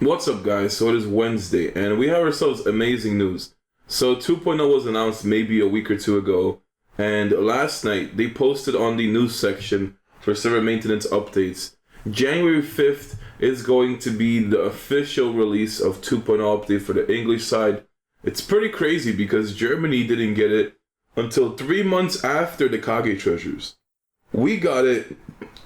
What's up, guys? So it is Wednesday, and we have ourselves amazing news. So 2.0 was announced maybe a week or two ago, and last night they posted on the news section for server maintenance updates. January 5th is going to be the official release of 2.0 update for the English side. It's pretty crazy because Germany didn't get it until 3 months after the Kage treasures. We got it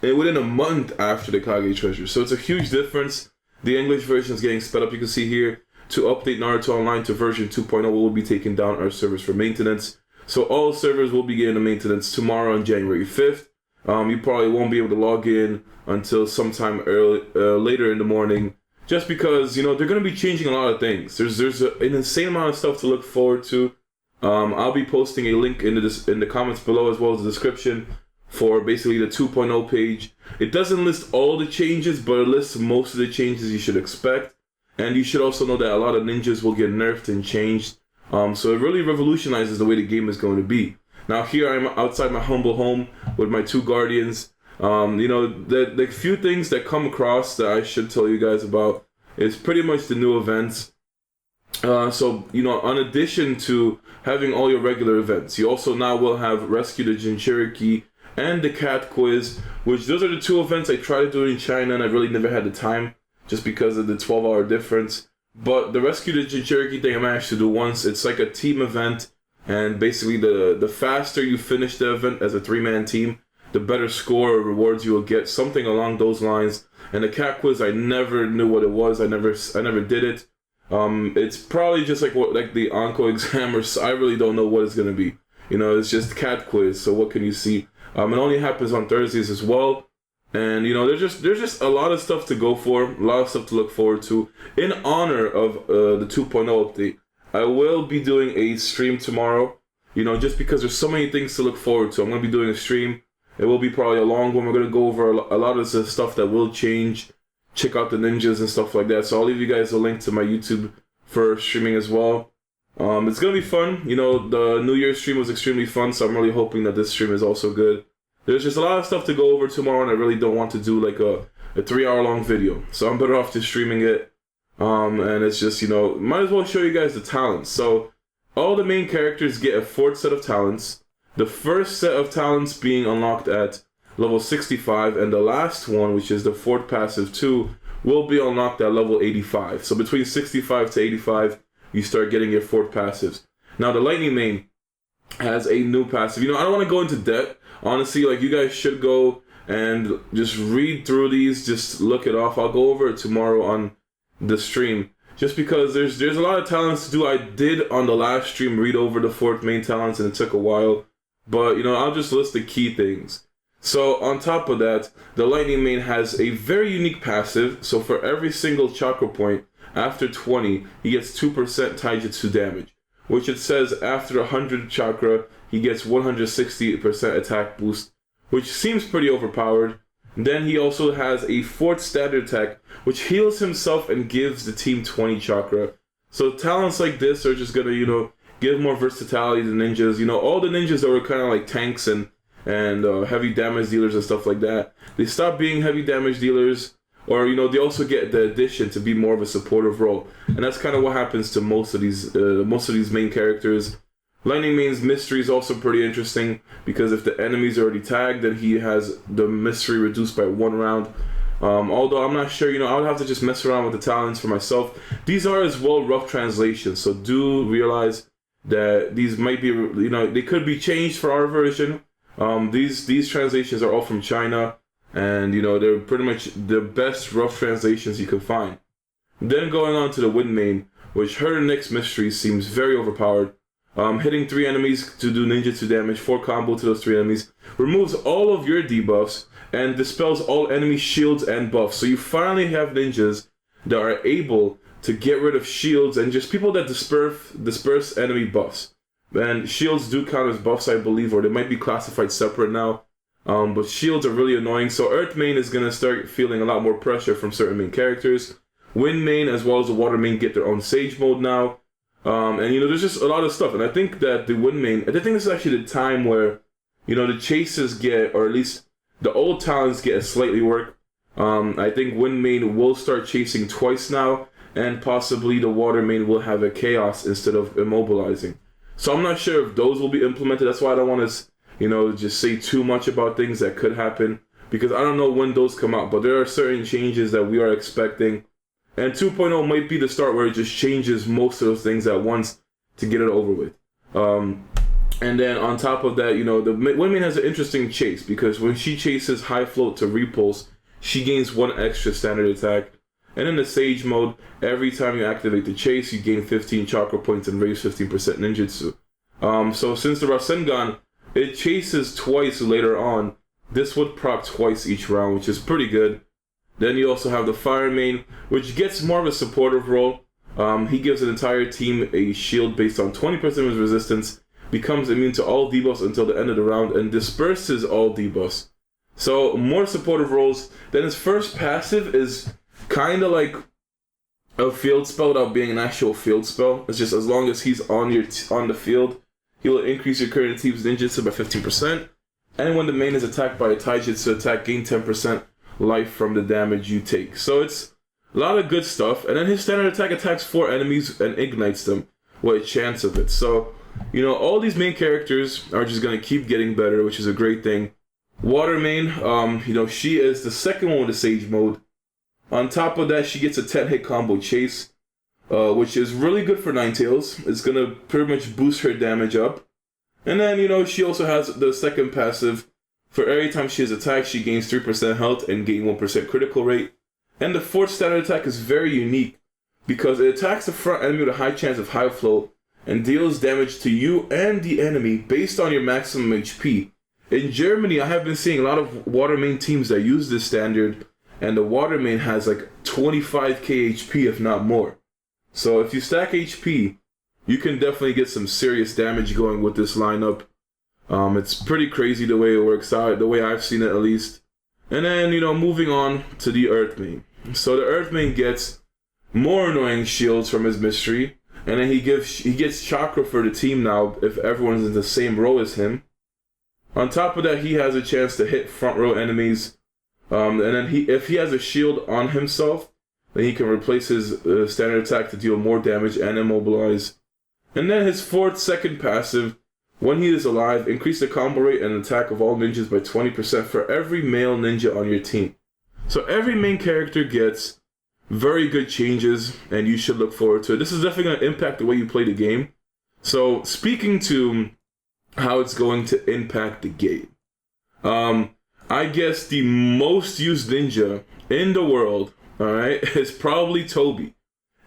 within a month after the Kage treasures, so it's a huge difference. The English version is getting sped up. You can see here, to update Naruto Online to version 2.0, we'll be taking down our servers for maintenance. So all servers will be getting the maintenance tomorrow on January 5th. You probably won't be able to log in until sometime later in the morning, just because, they're going to be changing a lot of things. There's an insane amount of stuff to look forward to. I'll be posting a link in the comments below, as well as the description, for basically the 2.0 page. It doesn't list all the changes, but it lists most of the changes you should expect. And you should also know that a lot of ninjas will get nerfed and changed. So it really revolutionizes the way the game is going to be. Now here I'm outside my humble home with my two guardians. The few things that come across that I should tell you guys about is pretty much the new events. In addition to having all your regular events, you also now will have Rescue the Jinchuriki and the Cat Quiz, which those are the two events I tried to do in China and I really never had the time, just because of the 12-hour difference. But the Rescue the Jinchuriki thing I managed to do once. It's like a team event, and basically the faster you finish the event as a 3-man team, the better score or rewards you will get, something along those lines. And the Cat Quiz, I never knew what it was. I never did it. It's probably just like the Anko exam, or I really don't know what it's gonna be. It's just Cat Quiz. So what can you see? It only happens on Thursdays as well. And there's just a lot of stuff to go for, a lot of stuff to look forward to. In honor of the 2.0 update, I will be doing a stream tomorrow. Just because there's so many things to look forward to. I'm gonna be doing a stream. It will be probably a long one. We're gonna go over a lot of the stuff that will change. Check out the ninjas and stuff like that. So I'll leave you guys a link to my YouTube for streaming as well. It's gonna be fun. The New Year's stream was extremely fun, so I'm really hoping that this stream is also good. There's just a lot of stuff to go over tomorrow, and I really don't want to do like a 3-hour long video. So I'm better off just streaming it. And it's just, might as well show you guys the talents. So all the main characters get a 4th set of talents. The first set of talents being unlocked at level 65, and the last one, which is the 4th passive 2, will be unlocked at level 85. So between 65 to 85, you start getting your 4th passives. Now the Lightning Main has a new passive. I don't want to go into depth. Honestly, you guys should go and just read through these, just look it off. I'll go over it tomorrow on the stream, just because there's a lot of talents to do. I did on the last stream read over the 4th main talents, and it took a while, but I'll just list the key things. So on top of that, the Lightning Main has a very unique passive. So for every single chakra point after 20, he gets 2% taijutsu damage, which it says after 100 chakra, he gets 160% attack boost, which seems pretty overpowered. Then he also has a 4th standard attack, which heals himself and gives the team 20 chakra. So talents like this are just gonna, give more versatility to ninjas. All the ninjas that were kind of like tanks and heavy damage dealers and stuff like that, they stop being heavy damage dealers, or they also get the addition to be more of a supportive role. And that's kind of what happens to most of these main characters. Lightning Main's mystery is also pretty interesting, because if the enemy's already tagged, then he has the mystery reduced by 1 round. Although I'm not sure, I would have to just mess around with the talents for myself. These are as well rough translations, so do realize that these might be, they could be changed for our version. These translations are all from China, and they're pretty much the best rough translations you could find. Then going on to the Wind Main, which her next mystery seems very overpowered. Hitting 3 enemies to do ninjutsu damage, 4 combo to those 3 enemies, removes all of your debuffs, and dispels all enemy shields and buffs. So you finally have ninjas that are able to get rid of shields and just people that disperse enemy buffs. And shields do count as buffs, I believe, or they might be classified separate now. But shields are really annoying, so Earth Main is going to start feeling a lot more pressure from certain main characters. Wind Main as well as the Water Main get their own Sage mode now. There's just a lot of stuff. And I think that the Wind Main, I think this is actually the time where, the chases get, or at least the old talents get a slightly work. I think Wind Main will start chasing twice now, and possibly the Water Main will have a Chaos instead of immobilizing. So I'm not sure if those will be implemented. That's why I don't want to, just say too much about things that could happen, because I don't know when those come out. But there are certain changes that we are expecting. And 2.0 might be the start where it just changes most of those things at once to get it over with. And then on top of that, the Wind Main has an interesting chase, because when she chases High Float to Repulse, she gains 1 extra standard attack. And in the Sage mode, every time you activate the chase, you gain 15 chakra points and raise 15% ninjutsu. So since the Rasengan, it chases twice later on, this would proc twice each round, which is pretty good. Then you also have the Fire Main, which gets more of a supportive role. He gives an entire team a shield based on 20% of his resistance, becomes immune to all debuffs until the end of the round, and disperses all debuffs. So more supportive roles. Then his first passive is kind of like a field spell without being an actual field spell. It's just as long as he's on the field, he will increase your current team's ninjutsu by 15%. And when the main is attacked by a taijutsu attack, gain 10% life from the damage you take. So it's a lot of good stuff. And then his standard attack attacks 4 enemies and ignites them with a chance of it. So, all these main characters are just going to keep getting better, which is a great thing. Water Main, she is the second one with the Sage mode. On top of that, she gets a 10-hit combo chase, which is really good for Ninetales. It's going to pretty much boost her damage up. And then, she also has the second passive. For every time she is attacked, she gains 3% health and gain 1% critical rate. And the fourth standard attack is very unique, because it attacks the front enemy with a high chance of high float and deals damage to you and the enemy based on your maximum HP. In Germany, I have been seeing a lot of Water Main teams that use this standard, and the Water Main has like 25k HP, if not more. So if you stack HP, you can definitely get some serious damage going with this lineup. It's pretty crazy the way it works out, the way I've seen it at least. And then, moving on to the Earth Main. So the Earth Main gets more annoying shields from his mystery, and then he gets chakra for the team now if everyone's in the same row as him. On top of that, he has a chance to hit front row enemies. And then if he has a shield on himself, then he can replace his standard attack to deal more damage and immobilize. And then his second passive, when he is alive, increase the combo rate and attack of all ninjas by 20% for every male ninja on your team. So every main character gets very good changes, and you should look forward to it. This is definitely going to impact the way you play the game. So speaking to how it's going to impact the game, I guess the most used ninja in the world, alright, is probably Toby.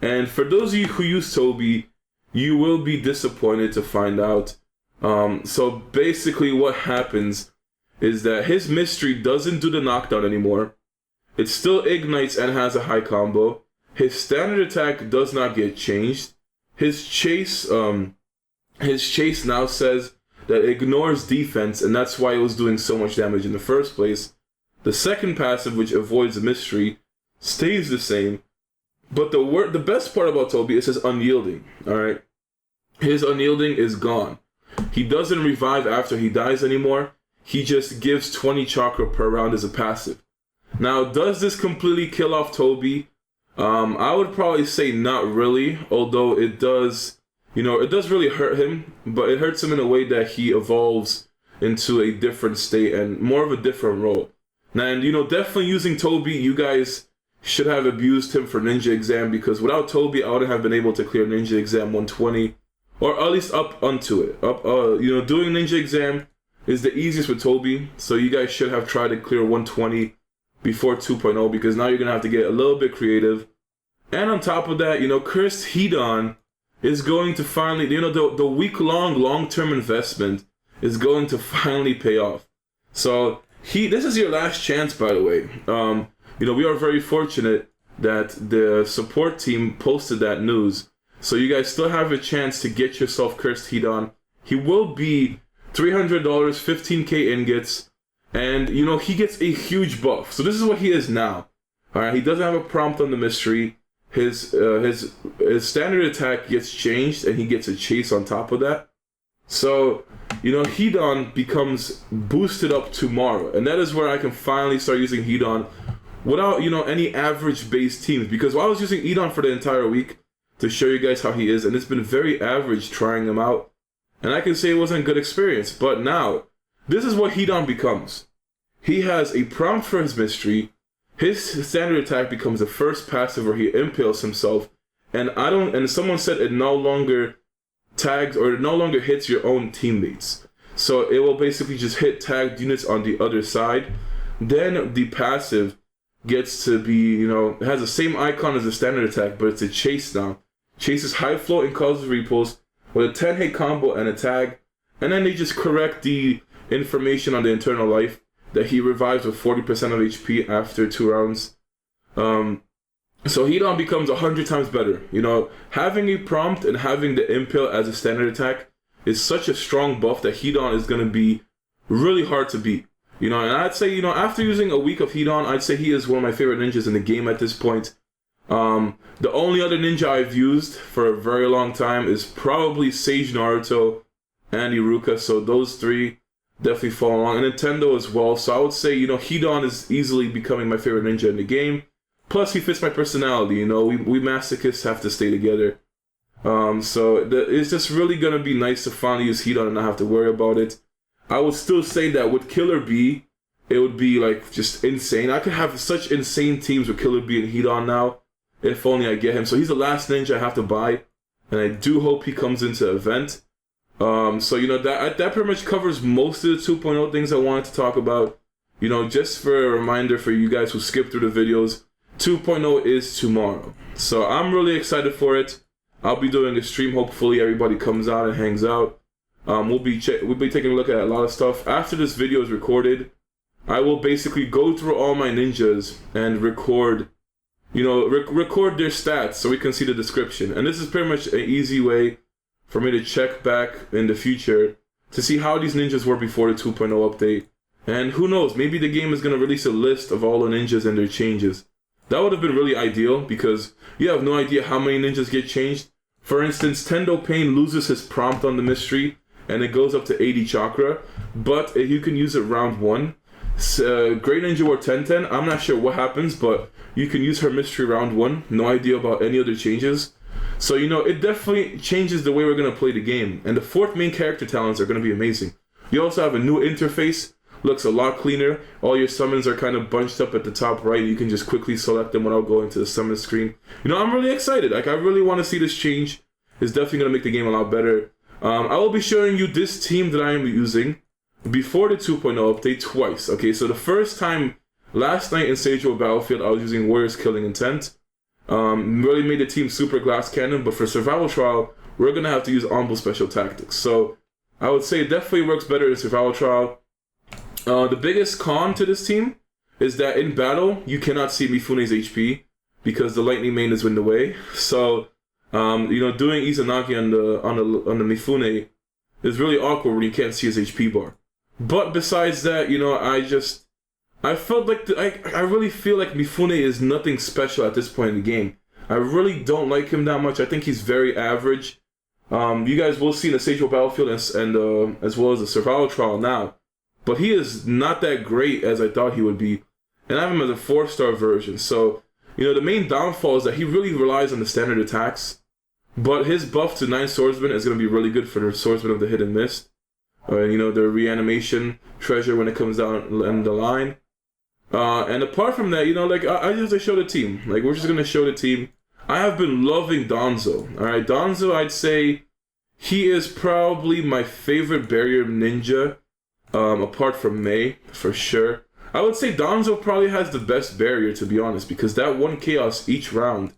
And for those of you who use Toby, you will be disappointed to find out. So basically what happens is that his mystery doesn't do the knockdown anymore. It still ignites and has a high combo. His standard attack does not get changed. His chase now says that it ignores defense, and that's why it was doing so much damage in the first place. The second passive, which avoids the mystery, stays the same. But the best part about Toby is his unyielding, alright? His unyielding is gone. He doesn't revive after he dies anymore. He just gives 20 chakra per round as a passive. Now, does this completely kill off Toby? I would probably say not really, although it does, it does really hurt him, but it hurts him in a way that he evolves into a different state and more of a different role. And, definitely using Toby, you guys should have abused him for Ninja Exam, because without Toby, I wouldn't have been able to clear Ninja Exam 120, or at least up onto it. Doing Ninja Exam is the easiest with Toby, so you guys should have tried to clear 120 before 2.0, because now you're going to have to get a little bit creative. And on top of that, Cursed Hidan is going to finally, the week-long, long-term investment is going to finally pay off. So, this is your last chance, by the way. We are very fortunate that the support team posted that news. So you guys still have a chance to get yourself Cursed Hidan. He will be $300, 15k ingots, and he gets a huge buff. So this is what he is now. Alright, he doesn't have a prompt on the mystery. His standard attack gets changed, and he gets a chase on top of that. So, Hidan becomes boosted up tomorrow, and that is where I can finally start using Hidan without, you know, any average base teams. Because I was using Hidan for the entire week to show you guys how he is, and it's been very average trying him out. And I can say it wasn't a good experience. But now, this is what Hidan becomes. He has a prompt for his mystery. His standard attack becomes the first passive where he impales himself. And someone said it no longer tags or it no longer hits your own teammates. So it will basically just hit tagged units on the other side. Then the passive gets to be, you know, it has the same icon as the standard attack, but it's a chase now. Chases high float and causes repulse with a 10-hit combo and a tag. And then they just correct the information on the internal life that he revives with 40% of HP after 2 rounds. So Hidan becomes 100 times better. You know, having a prompt and having the impale as a standard attack is such a strong buff that Hidan is going to be really hard to beat. You know, and I'd say, you know, after using a week of Hidan, I'd say he is one of my favorite ninjas in the game at this point. The only other ninja I've used for a very long time is probably Sage Naruto and Iruka, so those 3 definitely fall along. And Nintendo as well, so I would say, you know, Hidan is easily becoming my favorite ninja in the game. Plus, he fits my personality, you know, we masochists have to stay together. It's just really gonna be nice to finally use Hidan and not have to worry about it. I would still say that with Killer B, it would be like just insane. I could have such insane teams with Killer B and Hidan now, if only I get him. So he's the last ninja I have to buy, and I do hope he comes into event. So you know, that pretty much covers most of the 2.0 things I wanted to talk about. You know, just for a reminder for you guys who skipped through the videos, 2.0 is tomorrow. So I'm really excited for it. I'll be doing a stream. Hopefully everybody comes out and hangs out. We'll be taking a look at a lot of stuff. After this video is recorded, I will basically go through all my ninjas and record, you know, record their stats so we can see the description. And this is pretty much an easy way for me to check back in the future to see how these ninjas were before the 2.0 update. And who knows, maybe the game is going to release a list of all the ninjas and their changes. That would have been really ideal because you have no idea how many ninjas get changed. For instance, Tendo Pain loses his prompt on the mystery and it goes up to 80 chakra, but you can use it round 1. Great Ninja War 1010, I'm not sure what happens, but you can use her mystery round 1. No idea about any other changes. So, you know, it definitely changes the way we're going to play the game. And the 4th main character talents are going to be amazing. You also have a new interface. Looks a lot cleaner. All your summons are kind of bunched up at the top right. You can just quickly select them without going to the summon screen. You know, I'm really excited. Like, I really want to see this change. It's definitely going to make the game a lot better. I will be showing you this team that I am using before the 2.0 update twice. Okay, so the first time, last night in Sage World Battlefield, I was using Warrior's Killing Intent. Really made the team super glass cannon, but for Survival Trial, we're going to have to use Ombo Special Tactics. So, I would say it definitely works better in Survival Trial. The biggest con to this team is that in battle, you cannot see Mifune's HP because the lightning main is in the way. So, you know, doing Izanagi on the Mifune is really awkward when you can't see his HP bar. But besides that, you know, I felt like, I really feel like Mifune is nothing special at this point in the game. I really don't like him that much. I think he's very average. You guys will see in the Sage World Battlefield and as well as the Survival Trial now. But he is not that great as I thought he would be. And I have him as a 4-star version. So, you know, the main downfall is that he really relies on the standard attacks. But his buff to 9 Swordsman is going to be really good for the Swordsman of the Hidden Mist. You know, the reanimation treasure when it comes down in the line. And apart from that, you know, like, I just to show the team. Like, we're just going to show the team. I have been loving Danzo. Alright, Danzo, I'd say he is probably my favorite barrier ninja. Apart from Mei, for sure. I would say Danzo probably has the best barrier, to be honest, because that 1 chaos each round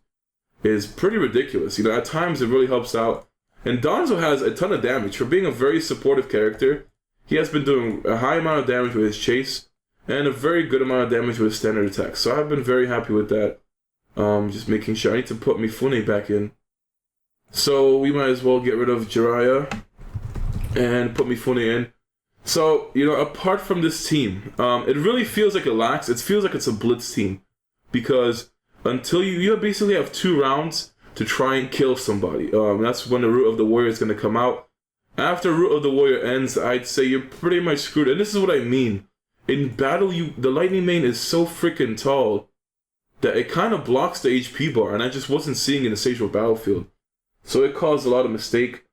is pretty ridiculous. You know, at times it really helps out. And Danzo has a ton of damage. For being a very supportive character, he has been doing a high amount of damage with his chase, and a very good amount of damage with his standard attacks. So I've been very happy with that. Just making sure. I need to put Mifune back in. So we might as well get rid of Jiraiya and put Mifune in. So, you know, apart from this team, it really feels like it lacks. It feels like it's a blitz team. Because until you basically have 2 rounds to try and kill somebody. That's when the Root of the Warrior is going to come out. After Root of the Warrior ends, I'd say you're pretty much screwed. And this is what I mean. In battle, the Lightning Main is so freaking tall that it kind of blocks the HP bar, and I just wasn't seeing it in the Sagewell battlefield. So it caused a lot of mistake.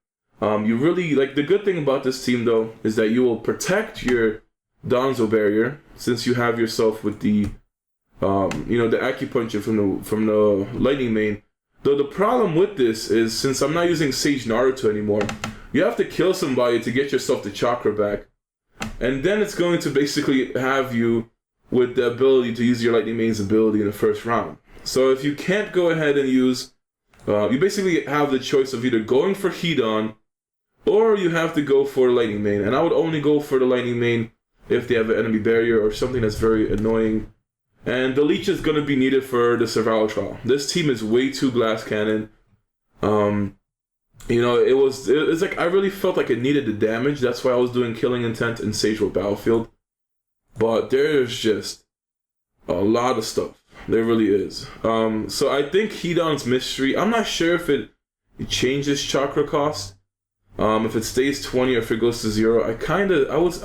You really, like, the good thing about this team, though, is that you will protect your Donzo barrier, since you have yourself with the, the acupuncture from the lightning main. Though the problem with this is, since I'm not using Sage Naruto anymore, you have to kill somebody to get yourself the chakra back. And then it's going to basically have you with the ability to use your lightning main's ability in the first round. So if you can't go ahead and use, you basically have the choice of either going for Hidan, or you have to go for the lightning main. And I would only go for the lightning main if they have an enemy barrier or something that's very annoying. And the leech is going to be needed for the survival trial. This team is way too glass cannon. It's like I really felt like it needed the damage. That's why I was doing killing intent in Sagewell battlefield. But there's just a lot of stuff. There really is. So I think Hidan's mystery, I'm not sure if it changes chakra cost. If it stays 20 or if it goes to 0. I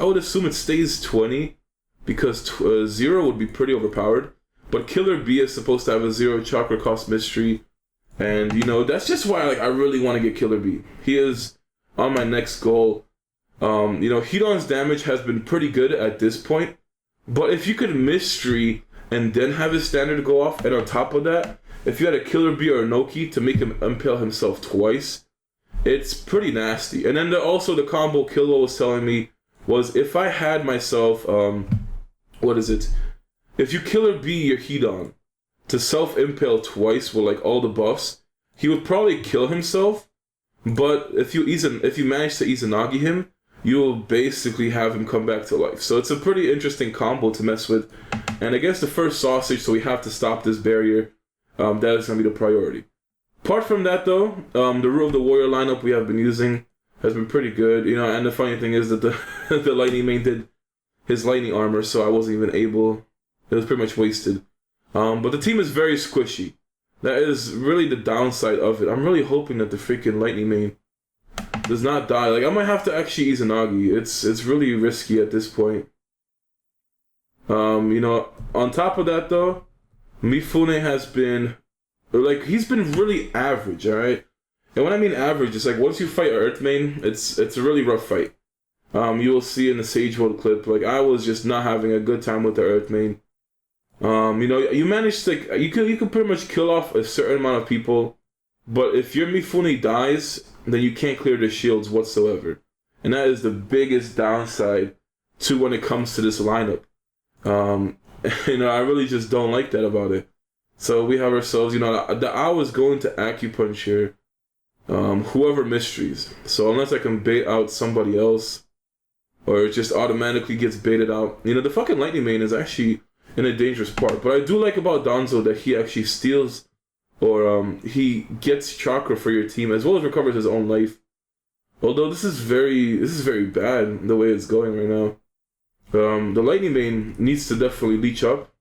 would assume it stays 20 because 0 would be pretty overpowered. But Killer B is supposed to have a 0 chakra cost mystery. And, that's just why I really want to get Killer B. He is on my next goal. Hidan's damage has been pretty good at this point. But if you could mystery and then have his standard go off, and on top of that, if you had a Killer B or a Noki to make him impale himself twice, it's pretty nasty. And then also the combo Killua was telling me was if I had myself, if you Killer B your Hidan to self-impale twice with like all the buffs, he would probably kill himself. But if you manage to Izanagi him, you'll basically have him come back to life. So it's a pretty interesting combo to mess with. And against the first sausage, so we have to stop this barrier. That is going to be the priority. Apart from that, though, the Rule of the Warrior lineup we have been using has been pretty good. And the funny thing is that the lightning main did his lightning armor, so I wasn't even able. It was pretty much wasted. But the team is very squishy. That is really the downside of it. I'm really hoping that the freaking lightning main does not die. Like, I might have to actually Izanagi. It's really risky at this point. On top of that, though, Mifune has been, he's been really average, alright? And when I mean average, it's like, once you fight Earth main, it's a really rough fight. You will see in the Sage World clip, I was just not having a good time with the Earth main. You manage to, you can pretty much kill off a certain amount of people, but if your Mifune dies, then you can't clear the shields whatsoever. And that is the biggest downside to when it comes to this lineup. I really just don't like that about it. So we have ourselves, I was going to acupuncture whoever mysteries. So unless I can bait out somebody else, or it just automatically gets baited out. The fucking lightning main is actually in a dangerous part. But I do like about Donzo that he actually steals, or he gets chakra for your team as well as recovers his own life. Although this is very bad the way it's going right now. The lightning main needs to definitely leech up,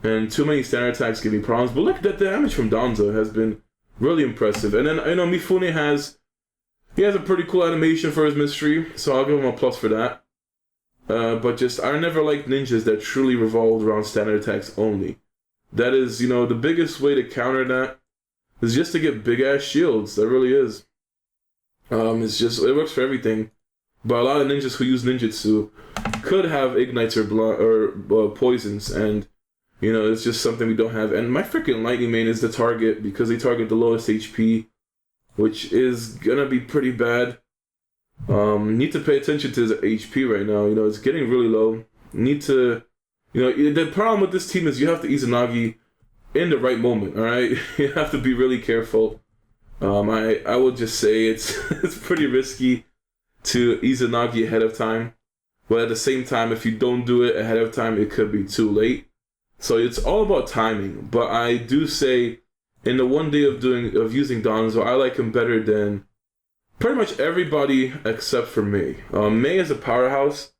and too many standard attacks give me problems. But look, that damage from Donzo has been really impressive. And then Mifune has a pretty cool animation for his mystery, so I'll give him a plus for that. But I never liked ninjas that truly revolved around standard attacks only. That is, the biggest way to counter that is just to get big ass shields. That really is. It works for everything. But a lot of ninjas who use ninjutsu could have ignites or poisons, and it's just something we don't have. And my freaking lightning main is the target because they target the lowest HP, which is gonna be pretty bad. Need to pay attention to his HP right now. It's getting really low. Need to, the problem with this team is you have to Izanagi in the right moment. All right, you have to be really careful. I would just say it's pretty risky to Izanagi ahead of time, but at the same time, if you don't do it ahead of time, it could be too late. So it's all about timing. But I do say, in the one day of using Donzo, I like him better than pretty much everybody except for Mei. Mei is a powerhouse,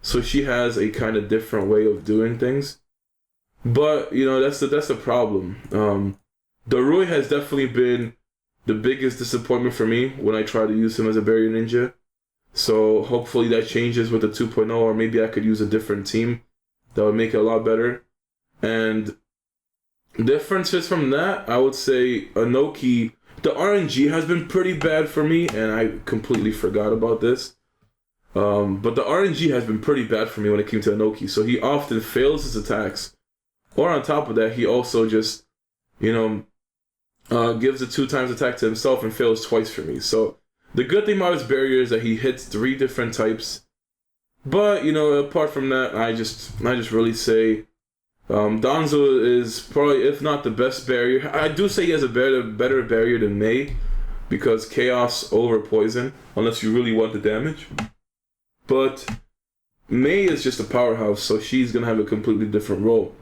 so she has a kind of different way of doing things. But that's the problem. Darui has definitely been the biggest disappointment for me when I try to use him as a barrier ninja. So hopefully that changes with the 2.0, or maybe I could use a different team that would make it a lot better. And Differences from that, I would say Anoki, the RNG has been pretty bad for me, and I completely forgot about this. But the RNG has been pretty bad for me when it came to Anoki, so he often fails his attacks. Or on top of that, he also just, gives a 2x attack to himself and fails twice for me. So the good thing about his barrier is that he hits 3 different types. But, apart from that, I just really say Danzo is probably, if not the best barrier. I do say he has a better barrier than Mei, because Chaos over Poison, unless you really want the damage. But Mei is just a powerhouse, so she's going to have a completely different role.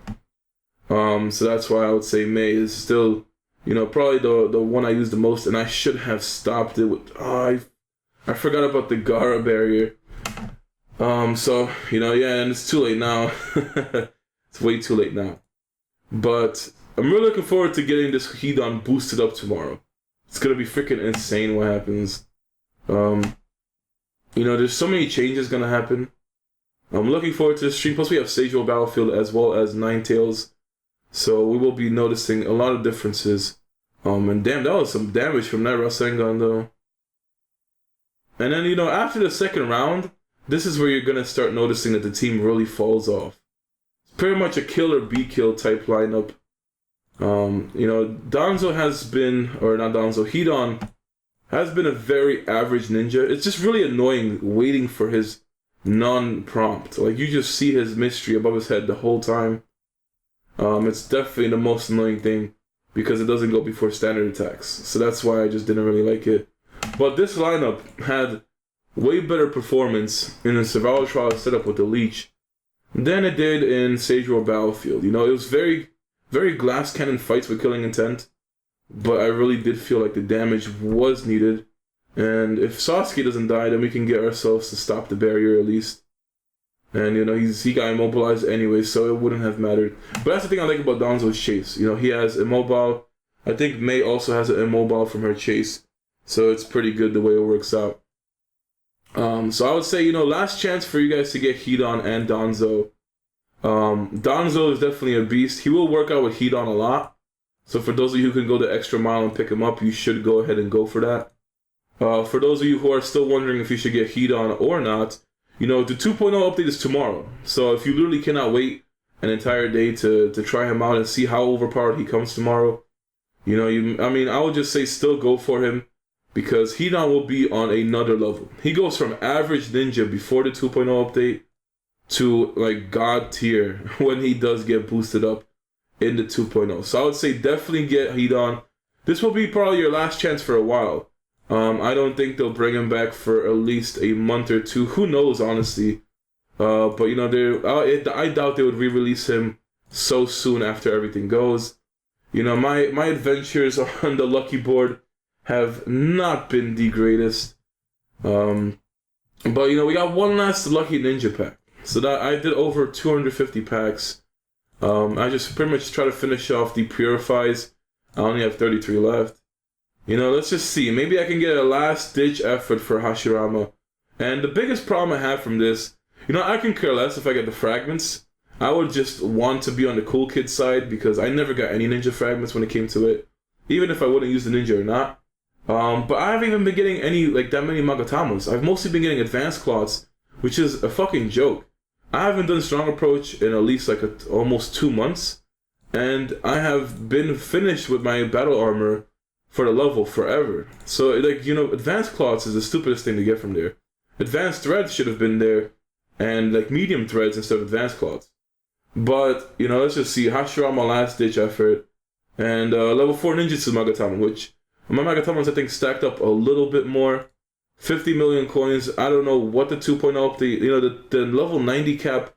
So that's why I would say Mei is still, probably the one I use the most, and I should have stopped it with, I forgot about the Gara barrier. So, and it's too late now. It's way too late now. But I'm really looking forward to getting this Hidan boosted up tomorrow. It's going to be freaking insane what happens. There's so many changes going to happen. I'm looking forward to the stream. Plus we have Sagewell Battlefield as well as Ninetales. So we will be noticing a lot of differences. And damn, that was some damage from that Rasengan though. And then, after the second round, this is where you're going to start noticing that the team really falls off. Pretty much a kill or be killed type lineup. Danzo has been, or not Danzo, Hidan has been a very average ninja. It's just really annoying waiting for his non-prompt. Like, you just see his mystery above his head the whole time. It's definitely the most annoying thing because it doesn't go before standard attacks. So that's why I just didn't really like it. But this lineup had way better performance in the survival trial setup with the Leech than it did in Sagewell Battlefield. It was very, very glass cannon fights with killing intent, but I really did feel like the damage was needed. And if Sasuke doesn't die, then we can get ourselves to stop the barrier at least. And he got immobilized anyway, so it wouldn't have mattered. But that's the thing I like about Danzo's chase. He has immobile. I think Mei also has an immobile from her chase, so it's pretty good the way it works out. So I would say, last chance for you guys to get Hidan and Danzo. Danzo is definitely a beast. He will work out with Hidan a lot. So for those of you who can go the extra mile and pick him up, you should go ahead and go for that. For those of you who are still wondering if you should get Hidan or not, the 2.0 update is tomorrow. So if you literally cannot wait an entire day to try him out and see how overpowered he comes tomorrow, I would just say still go for him. Because Hidan will be on another level. He goes from average ninja before the 2.0 update to like god tier when he does get boosted up in the 2.0. So I would say definitely get Hidan. This will be probably your last chance for a while. I don't think they'll bring him back for at least a month or two. Who knows, honestly. But I doubt they would re-release him so soon after everything goes. My adventures on the lucky board have not been the greatest. But we got one last lucky ninja pack. So that I did over 250 packs. I just pretty much try to finish off the purifies. I only have 33 left. Let's just see. Maybe I can get a last ditch effort for Hashirama. And the biggest problem I have from this, I can care less if I get the fragments. I would just want to be on the cool kid side because I never got any ninja fragments when it came to it. Even if I wouldn't use the ninja or not. But I haven't even been getting any, that many Magatamas. I've mostly been getting advanced cloths, which is a fucking joke. I haven't done strong approach in at least almost 2 months, and I have been finished with my battle armor for the level forever. So, advanced cloths is the stupidest thing to get from there. Advanced threads should have been there, and medium threads instead of advanced cloths. But, let's just see. Hashirama last ditch effort, and level 4 ninjutsu Magatama, which my Magatamas, I think, stacked up a little bit more. 50 million coins. I don't know what the 2.0 update... the level 90 cap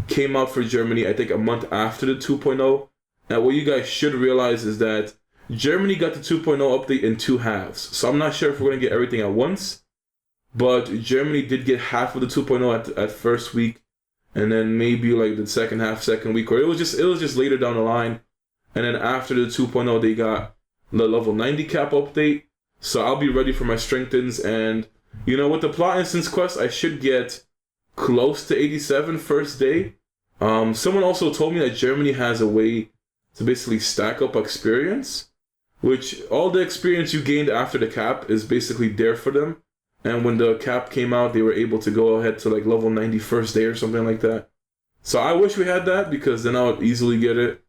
came out for Germany, I think, a month after the 2.0. Now, what you guys should realize is that Germany got the 2.0 update in 2 halves. So I'm not sure if we're going to get everything at once. But Germany did get half of the 2.0 at first week. And then maybe, the second half, second week. Or it was just later down the line. And then after the 2.0, they got the level 90 cap update. So I'll be ready for my strengthens, and with the plot instance quest, I should get close to 87 first day. Someone also told me that Germany has a way to basically stack up experience, which all the experience you gained after the cap is basically there for them. And when the cap came out, they were able to go ahead to like level 90 first day or something like that. So I wish we had that, because then I would easily get it.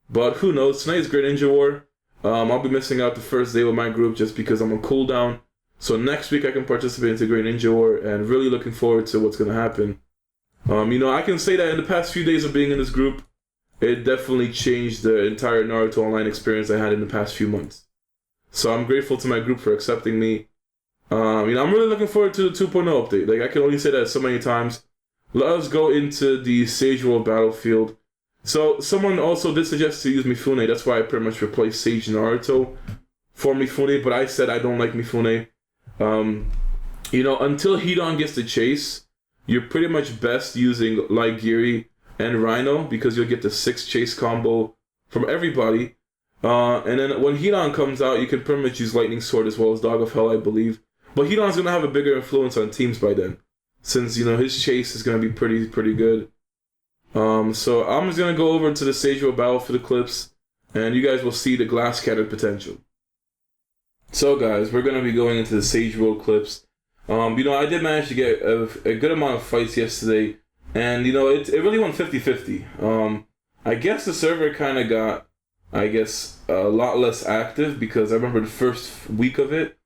But who knows? Tonight's Great Ninja War. I'll be missing out the first day with my group just because I'm on cooldown. So next week I can participate into Great Ninja War, and really looking forward to what's going to happen. I can say that in the past few days of being in this group, it definitely changed the entire Naruto Online experience I had in the past few months. So I'm grateful to my group for accepting me. I'm really looking forward to the 2.0 update. Like, I can only say that so many times. Let us go into the Sage World Battlefield. So someone also did suggest to use Mifune. That's why I pretty much replaced Sage Naruto for Mifune, but I said I don't like Mifune. Until Hidan gets the chase, you're pretty much best using Light Geary and Rhino, because you'll get the 6 chase combo from everybody. And then when Hidan comes out, you can pretty much use Lightning Sword as well as Dog of Hell, I believe. But Hidan's going to have a bigger influence on teams by then, since, his chase is going to be pretty good. So I'm just going to go over to the Sage World Battlefield clips, and you guys will see the glass cannon potential. So guys, we're going to be going into the Sage World clips. I did manage to get a good amount of fights yesterday, and, it really went 50-50. I guess the server kind of got, a lot less active, because I remember the first week of it,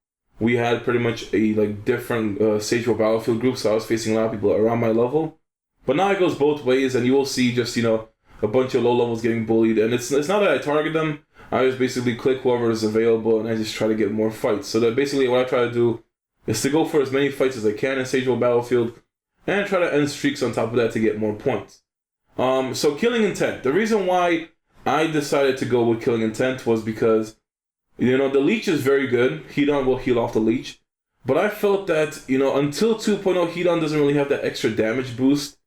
we had pretty much a different Sage World Battlefield group, so I was facing a lot of people around my level. But now it goes both ways, and you will see just, a bunch of low levels getting bullied, and it's not that I target them, I just basically click whoever is available, and I just try to get more fights. So that basically what I try to do is to go for as many fights as I can in Sage World Battlefield, and try to end streaks on top of that to get more points. So Killing Intent. The reason why I decided to go with Killing Intent was because, the leech is very good. Hidan will heal off the leech. But I felt that, until 2.0, Hidan doesn't really have that extra damage boost.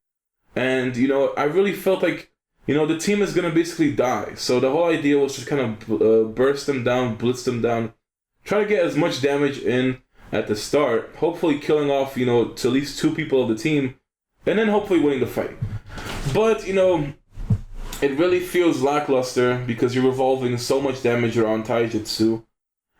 And, I really felt like, the team is going to basically die. So the whole idea was to kind of burst them down, blitz them down, try to get as much damage in at the start, hopefully killing off, to at least 2 people of the team, and then hopefully winning the fight. But, it really feels lackluster because you're revolving so much damage around Taijutsu.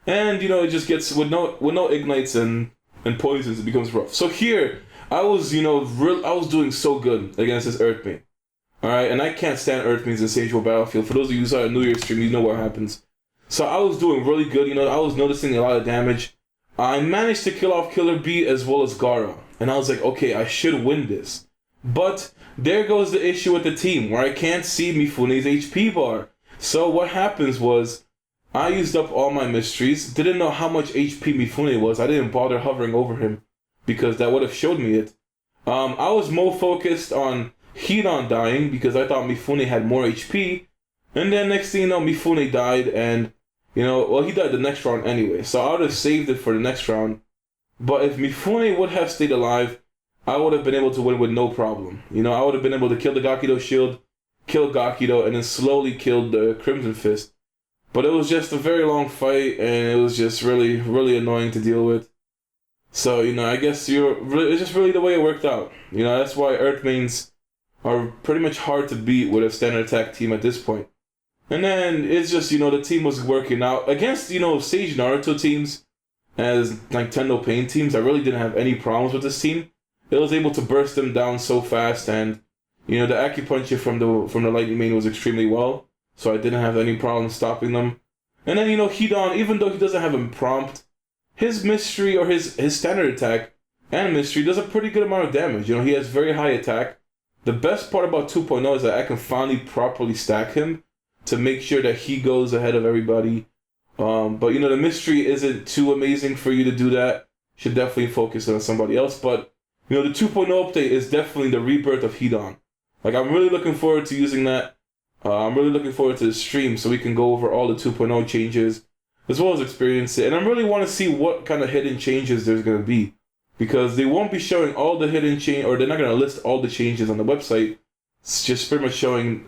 And, it just gets, with no ignites and poisons, it becomes rough. So here, I was, I was doing so good against this Earthbane. Alright, and I can't stand Earthbanes in Sage World Battlefield. For those of you who saw a New Year's stream, you know what happens. So I was doing really good, I was noticing a lot of damage. I managed to kill off Killer Bee as well as Gaara. And I was like, okay, I should win this. But there goes the issue with the team, where I can't see Mifune's HP bar. So what happens was, I used up all my mysteries, didn't know how much HP Mifune was, I didn't bother hovering over him, because that would have showed me it. I was more focused on Hidan dying, because I thought Mifune had more HP, and then next thing you know, Mifune died, and, he died the next round anyway, so I would have saved it for the next round. But if Mifune would have stayed alive, I would have been able to win with no problem. I would have been able to kill the Gakido shield, kill Gakido, and then slowly kill the Crimson Fist. But it was just a very long fight, and it was just really, really annoying to deal with. So, I guess it's just really the way it worked out. That's why Earthmains are pretty much hard to beat with a standard attack team at this point. And then it's just, the team was working out. Against, Sage Naruto teams, as Nintendo Pain teams, I really didn't have any problems with this team. It was able to burst them down so fast, and, the acupuncture from the Lightning Main was extremely well, so I didn't have any problem stopping them. And then, Hidan, even though he doesn't have a prompt, his mystery, or his standard attack and mystery, does a pretty good amount of damage. He has very high attack. The best part about 2.0 is that I can finally properly stack him to make sure that he goes ahead of everybody. But, the mystery isn't too amazing for you to do that. You should definitely focus on somebody else. But, the 2.0 update is definitely the rebirth of Hidan. I'm really looking forward to using that. I'm really looking forward to the stream so we can go over all the 2.0 changes, as well as experience it. And I really want to see what kind of hidden changes there's going to be, because they won't be showing all the hidden change, or they're not going to list all the changes on the website. It's just pretty much showing,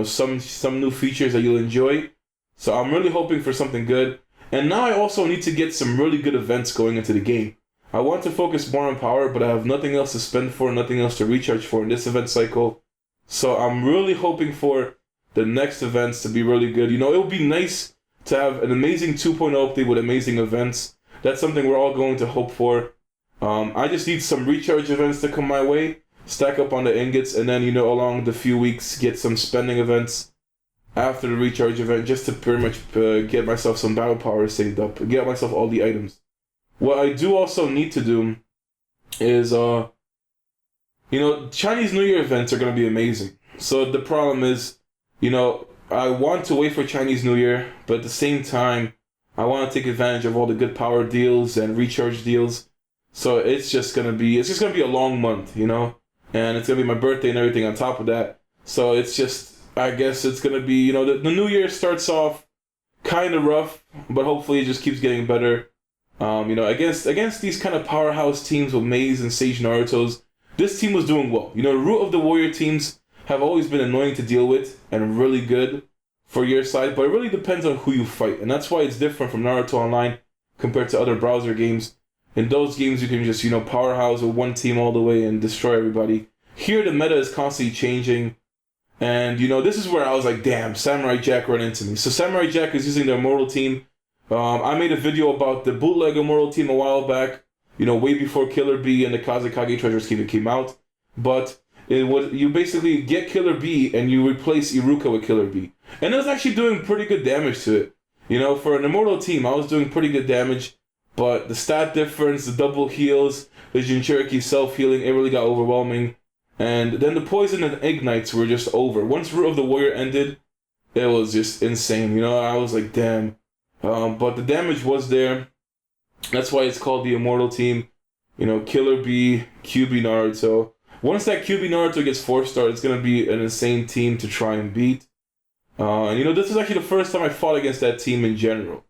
some new features that you'll enjoy. So I'm really hoping for something good. And now I also need to get some really good events going into the game. I want to focus more on power, but I have nothing else to spend for, nothing else to recharge for in this event cycle. So I'm really hoping for the next events to be really good. You know, it would be nice to have an amazing 2.0 update with amazing events. That's something we're all going to hope for. I just need some recharge events to come my way, stack up on the ingots, and then, you know, along the few weeks, get some spending events after the recharge event, just to pretty much get myself some battle power saved up, get myself all the items. What I do also need to do is, you know, Chinese New Year events are going to be amazing. So the problem is, you know, I want to wait for Chinese New Year, but at the same time, I want to take advantage of all the good power deals and recharge deals. So it's just gonna be a long month, you know, and it's gonna be my birthday and everything on top of that. So it's just, I guess it's gonna be, you know, the New Year starts off kind of rough, but hopefully it just keeps getting better. You know, against these kind of powerhouse teams with Maze and Sage Naruto's, this team was doing well. You know, the root of the warrior teams have always been annoying to deal with and really good for your side, but it really depends on who you fight, and that's why it's different from Naruto Online compared to other browser games. In those games, you can just, you know, powerhouse with one team all the way and destroy everybody. Here, the meta is constantly changing, and, you know, this is where I was like, damn, Samurai Jack ran into me. So Samurai Jack is using the Immortal team. I made a video about the bootleg Immortal team a while back, you know, way before Killer Bee and the Kazekage Treasure Scheme came out, but you basically get Killer Bee and you replace Iruka with Killer Bee. And it was actually doing pretty good damage to it. You know, for an Immortal team, I was doing pretty good damage, but the stat difference, the double heals, the Jinchuriki self-healing, it really got overwhelming. And then the poison and ignites were just over. Once Root of the Warrior ended, it was just insane. You know, I was like, damn. But the damage was there. That's why it's called the Immortal team. You know, Killer Bee, QB Naruto. Once that QB Naruto gets 4-star, it's going to be an insane team to try and beat. And, you know, this is actually the first time I fought against that team in general.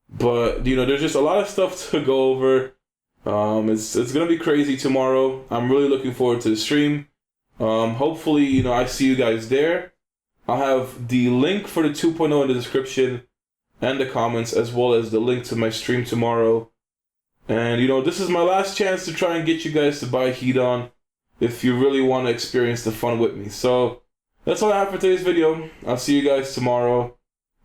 But, you know, there's just a lot of stuff to go over. It's going to be crazy tomorrow. I'm really looking forward to the stream. Hopefully, you know, I see you guys there. I'll have the link for the 2.0 in the description and the comments, as well as the link to my stream tomorrow. And, you know, this is my last chance to try and get you guys to buy Hidan if you really want to experience the fun with me. So that's all I have for today's video. I'll see you guys tomorrow,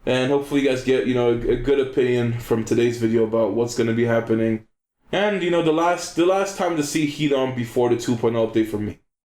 and hopefully you guys get, you know, a good opinion from today's video about what's going to be happening, and, you know, the last time to see Hidan before the 2.0 update for me.